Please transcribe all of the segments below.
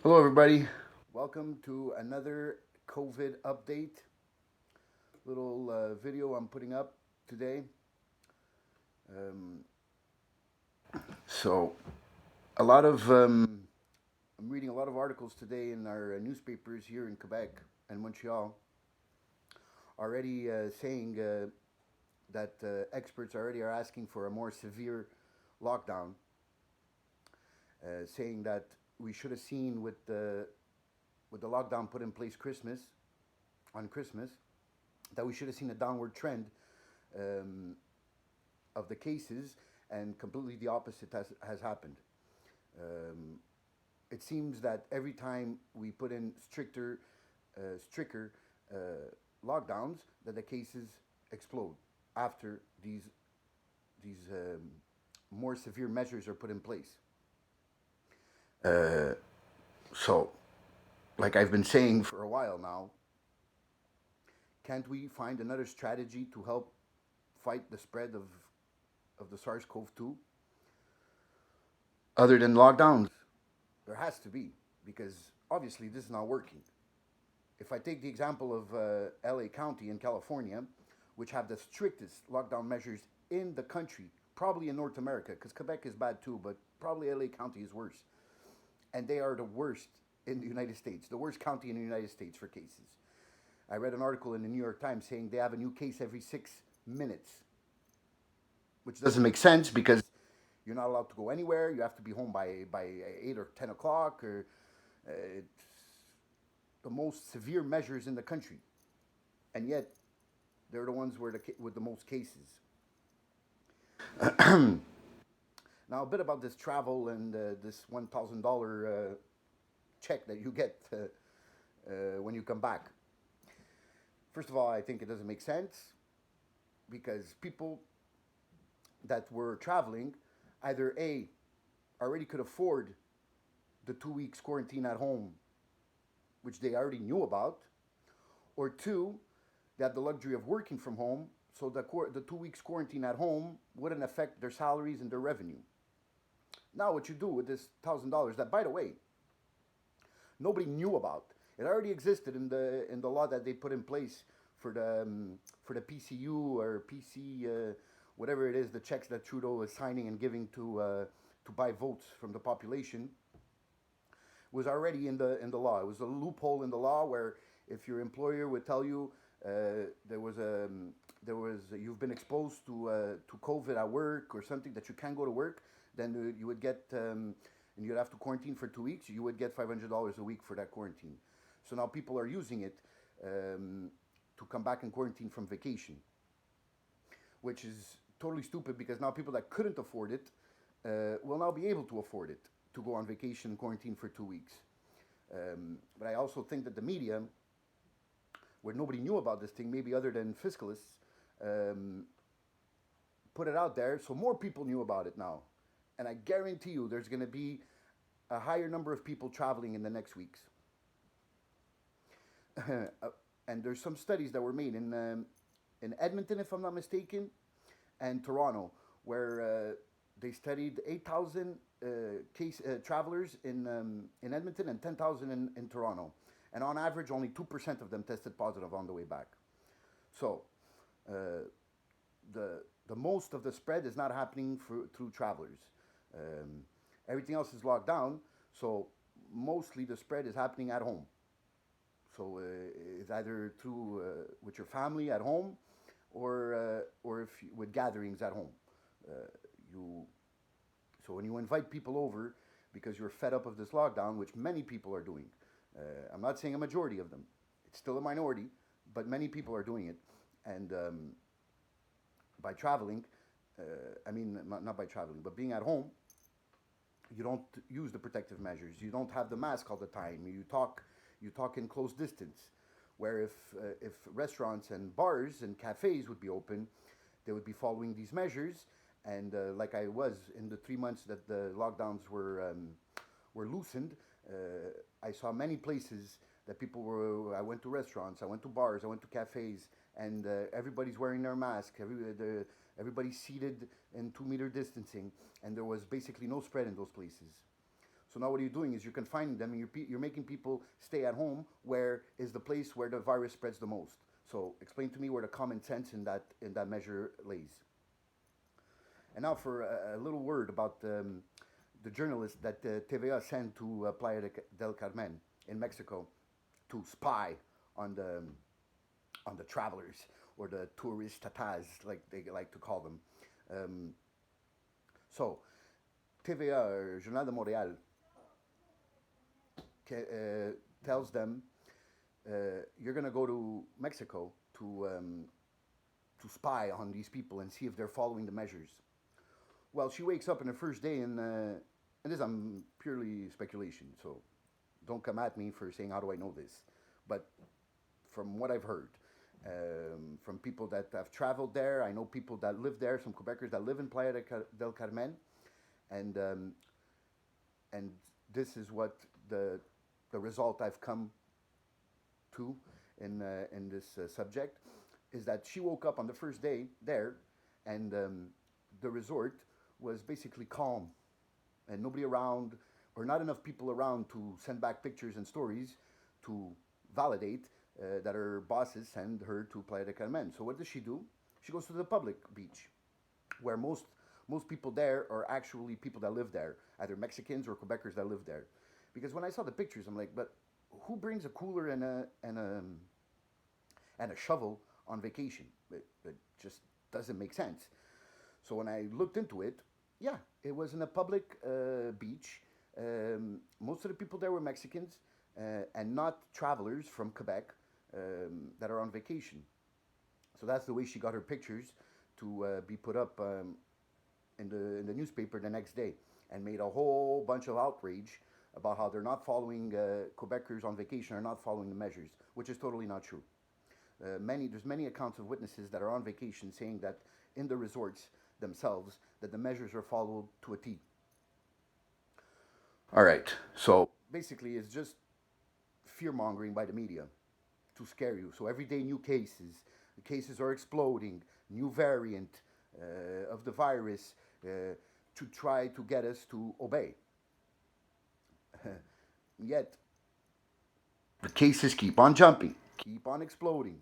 Hello, everybody. Welcome to another COVID update. Little video I'm putting up today. Um, so, a lot of I'm reading a lot of articles today in our newspapers here in Quebec and Montreal, already saying that experts already are asking for a more severe lockdown, saying that we should have seen with the lockdown put in place on Christmas, that we should have seen a downward trend um, of the cases, and completely the opposite has happened. Um, it seems that every time we put in stricter uh, lockdowns, that the cases explode after these more severe measures are put in place. Uh, so, like I've been saying for a while now, can't we find another strategy to help fight the spread of the SARS-CoV-2 other than lockdowns? There has to be, because obviously this is not working. If I take the example of LA County in California, which have the strictest lockdown measures in the country, probably in North America, because Quebec is bad too, but probably LA County is worse. And they are the worst in the United States, the worst county in the United States for cases. I read an article in the New York Times saying they have a new case every 6 minutes, which doesn't make sense because you're not allowed to go anywhere. You have to be home by 8 or 10 o'clock, or it's the most severe measures in the country, and yet they're the ones with the most cases. Now, a bit about this travel and this $1,000 check that you get when you come back. First of all, I think it doesn't make sense because people that were traveling either A, already could afford the 2 weeks quarantine at home, which they already knew about, or two, they have the luxury of working from home, so the 2 weeks quarantine at home wouldn't affect their salaries and their revenue. Now, what you do with this $1,000, that by the way, nobody knew about. It already existed in the law that they put in place for the PCU or PC, whatever it is, the checks that Trudeau is signing and giving to buy votes from the population, was already in the law. It was a loophole in the law where if your employer would tell you you've been exposed to COVID at work or something that you can't go to work, then you would get and you'd have to quarantine for 2 weeks. You would get $500 a week for that quarantine. So now people are using it to come back and quarantine from vacation, which is totally stupid because now people that couldn't afford it will now be able to afford it to go on vacation and quarantine for 2 weeks. But I also think that the media, where nobody knew about this thing, maybe other than fiscalists, put it out there so more people knew about it now. And I guarantee you there's going to be a higher number of people traveling in the next weeks. And there's some studies that were made in Edmonton, if I'm not mistaken, and Toronto, where they studied 8,000 travelers in Edmonton and 10,000 in Toronto. And on average, only 2% of them tested positive on the way back. So the most of the spread is not happening through travelers. Everything else is locked down, so mostly the spread is happening at home. So it's either through with your family at home, or if with gatherings at home. You So when you invite people over because you're fed up of this lockdown, which many people are doing, I'm not saying a majority of them. It's still a minority, but many people are doing it, and by traveling, not by traveling, but being at home, you don't use the protective measures. You don't have the mask all the time. You talk in close distance. Where if restaurants and bars and cafes would be open, they would be following these measures. And like I was in the 3 months that the lockdowns were loosened, I saw many places that people were. I went to restaurants, I went to bars, I went to cafes, and everybody's wearing their mask. Everybody's seated in 2 meter distancing, and there was basically no spread in those places. So now what you're doing is you're confining them and you're making people stay at home where is the place where the virus spreads the most. So explain to me where the common sense in that measure lays. And now for a little word about the journalist that TVA sent to Playa del Carmen in Mexico to spy on the travelers or the turistas, like they like to call them. So, TVA, Journal de Montréal, tells them you're going to go to Mexico to spy on these people and see if they're following the measures. Well, she wakes up on the first day, and this I'm purely speculation, so don't come at me for saying how do I know this, but from what I've heard, from people that have traveled there, I know people that live there, some Quebecers that live in Playa del Carmen, and this is what the result I've come to in this subject is that she woke up on the first day there, and the resort was basically calm, and nobody around, or not enough people around to send back pictures and stories to validate that her bosses send her to Playa del Carmen. So what does she do? She goes to the public beach, where most people there are actually people that live there, either Mexicans or Quebecers that live there. Because when I saw the pictures, I'm like, but who brings a cooler and a shovel on vacation? It just doesn't make sense. So when I looked into it, yeah, it was in a public beach. Most of the people there were Mexicans and not travelers from Quebec that are on vacation. So that's the way she got her pictures to be put up in the newspaper the next day, and made a whole bunch of outrage about how they're not following Quebecers on vacation are not following the measures, which is totally not true. There's many accounts of witnesses that are on vacation saying that in the resorts themselves that the measures are followed to a T. All right, so basically it's just fear mongering by the media to scare you. So every day new cases, the cases are exploding, new variant of the virus to try to get us to obey. Yet the cases keep on jumping, keep on exploding.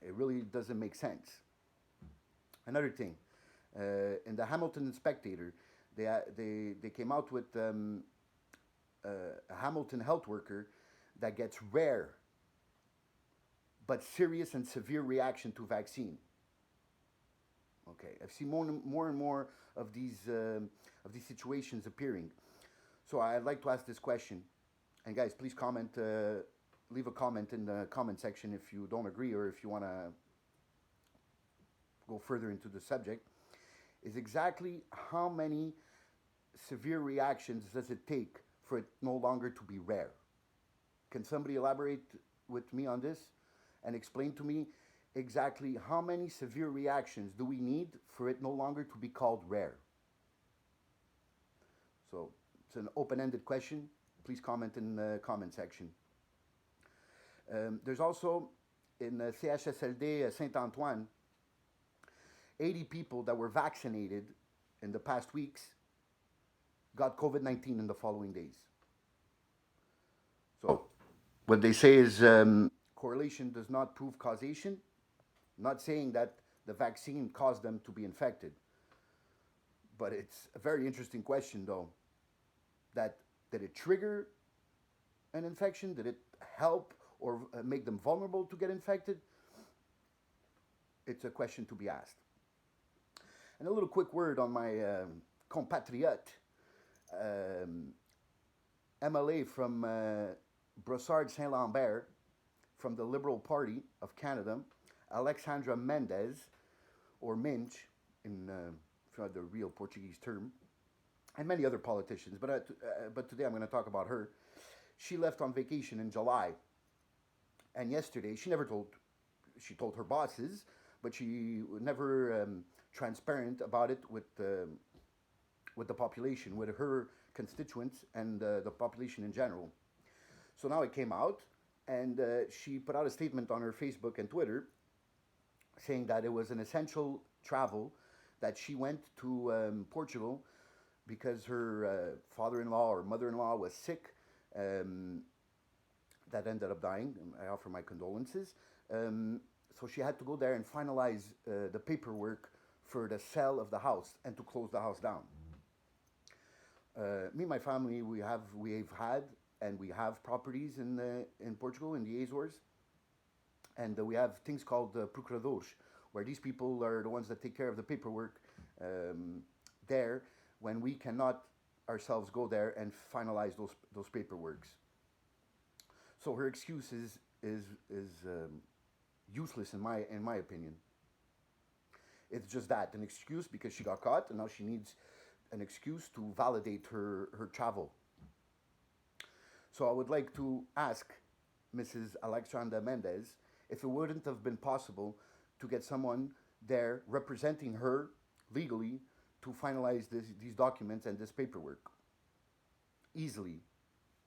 It really doesn't make sense. Another thing, in the Hamilton Spectator, they came out with a Hamilton health worker that gets rare but serious and severe reaction to vaccine. Okay, I've seen more and more of these situations appearing. So I'd like to ask this question, and guys, please comment, leave a comment in the comment section if you don't agree or if you want to go further into the subject. Is exactly how many severe reactions does it take for it no longer to be rare? Can somebody elaborate with me on this and explain to me exactly how many severe reactions do we need for it no longer to be called rare? So it's an open-ended question. Please comment in the comment section. There's also in CHSLD Saint-Antoine, 80 people that were vaccinated in the past weeks got COVID-19 in the following days. So what they say is correlation does not prove causation. Not saying that the vaccine caused them to be infected. But it's a very interesting question, though. Did it trigger an infection? Did it help or make them vulnerable to get infected? It's a question to be asked. And a little quick word on my compatriot, MLA from Brossard Saint-Lambert, from the Liberal Party of Canada, Alexandra Mendes, or Minch, in the real Portuguese term, and many other politicians. But today I'm going to talk about her. She left on vacation in July, and yesterday she told her bosses, but she never transparent about it with the population, with her constituents and the population in general. So now it came out, and she put out a statement on her Facebook and Twitter saying that it was an essential travel, that she went to Portugal because her father-in-law or mother-in-law was sick. Um, that ended up dying. I offer my condolences. So she had to go there and finalize the paperwork for the sale of the house and to close the house down. Me and my family, we've had and we have properties in Portugal in the Azores, and we have things called procuradores, where these people are the ones that take care of the paperwork there when we cannot ourselves go there and finalize those paperworks. So her excuse is useless in my opinion. It's just that, an excuse because she got caught and now she needs an excuse to validate her travel. So I would like to ask Mrs. Alexandra Mendes if it wouldn't have been possible to get someone there representing her legally to finalize these documents and this paperwork easily.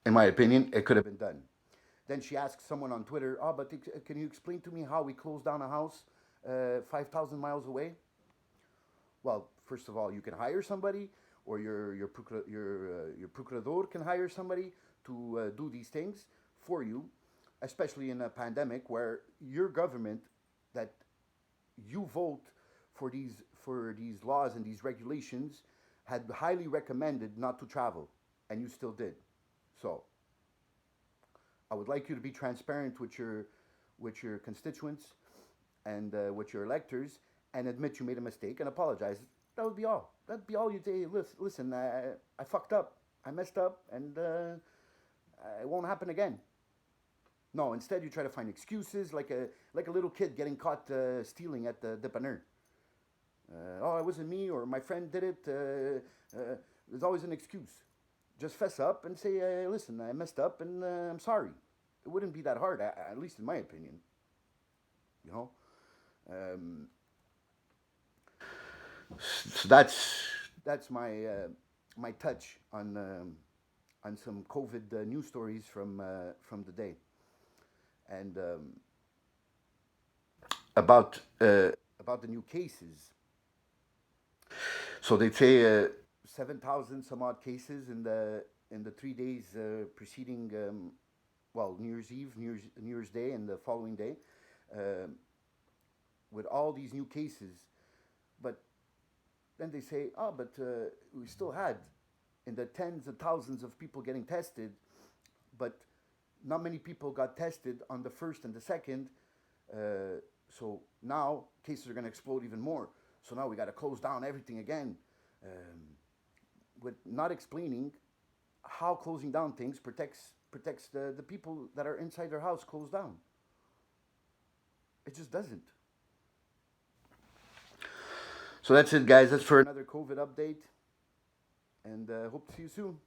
In my opinion, it could have been done. Then she asked someone on Twitter, "Oh, but can you explain to me how we closed down a house 5,000 miles away?" Well, first of all, you can hire somebody, or your procurador can hire somebody to do these things for you, especially in a pandemic where your government that you vote for these laws and these regulations had highly recommended not to travel, and you still did. So I would like you to be transparent with your constituents and with your electors, and admit you made a mistake and apologize. That would be all. That'd be all you say. Listen, I fucked up. I messed up, and it won't happen again. No, instead you try to find excuses like a little kid getting caught stealing at the dépanneur. Oh, it wasn't me, or my friend did it. There's always an excuse. Just fess up and say, listen, I messed up and I'm sorry. It wouldn't be that hard, at least in my opinion. You know? Um, so that's my touch on some COVID news stories from the day, and about about the new cases. So they say 7,000 some odd cases in the 3 days preceding well, New Year's Eve, New Year's Day, and the following day, uh, with all these new cases. But then they say, oh, but we still had in the tens of thousands of people getting tested, but not many people got tested on the first and the second. So now cases are going to explode even more. So now we got to close down everything again, with not explaining how closing down things protects the people that are inside their house closed down. It just doesn't. So that's it, guys. That's for another COVID update, and hope to see you soon.